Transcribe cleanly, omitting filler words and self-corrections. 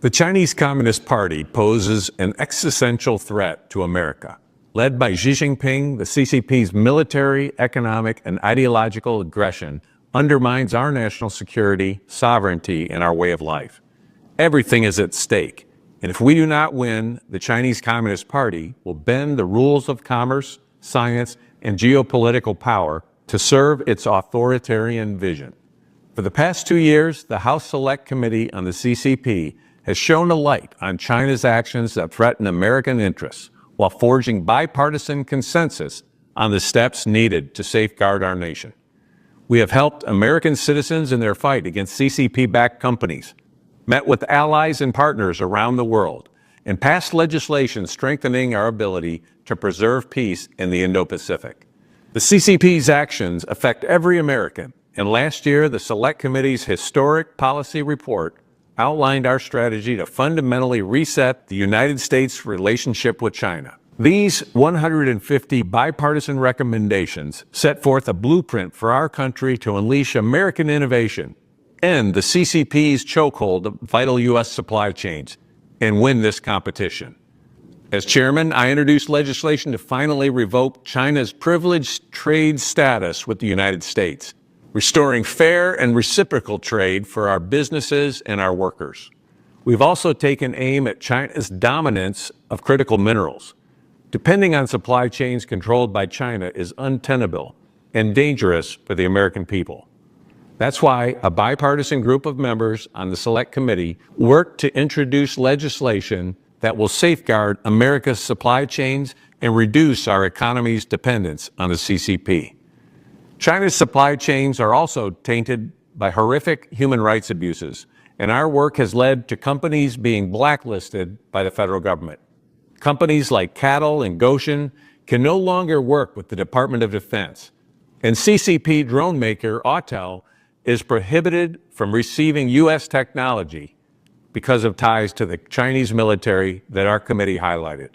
The Chinese Communist Party poses an existential threat to America. Led by Xi Jinping, the CCP's military, economic, and ideological aggression undermines our national security, sovereignty, and our way of life. Everything is at stake, and if we do not win, the Chinese Communist Party will bend the rules of commerce, science, and geopolitical power to serve its authoritarian vision. For the past 2 years, the House Select Committee on the CCP has shone a light on China's actions that threaten American interests, while forging bipartisan consensus on the steps needed to safeguard our nation. We have helped American citizens in their fight against CCP-backed companies, met with allies and partners around the world, and passed legislation strengthening our ability to preserve peace in the Indo-Pacific. The CCP's actions affect every American, and last year, the Select Committee's historic policy report outlined our strategy to fundamentally reset the United States' relationship with China. These 150 bipartisan recommendations set forth a blueprint for our country to unleash American innovation, end the CCP's chokehold of vital U.S. supply chains, and win this competition. As chairman, I introduced legislation to finally revoke China's privileged trade status with the United States, restoring fair and reciprocal trade for our businesses and our workers. We've also taken aim at China's dominance of critical minerals. Depending on supply chains controlled by China is untenable and dangerous for the American people. That's why a bipartisan group of members on the Select Committee worked to introduce legislation that will safeguard America's supply chains and reduce our economy's dependence on the CCP. China's supply chains are also tainted by horrific human rights abuses, and our work has led to companies being blacklisted by the federal government. Companies like Cattle and Goshen can no longer work with the Department of Defense, and CCP drone maker Autel is prohibited from receiving U.S. technology because of ties to the Chinese military that our committee highlighted.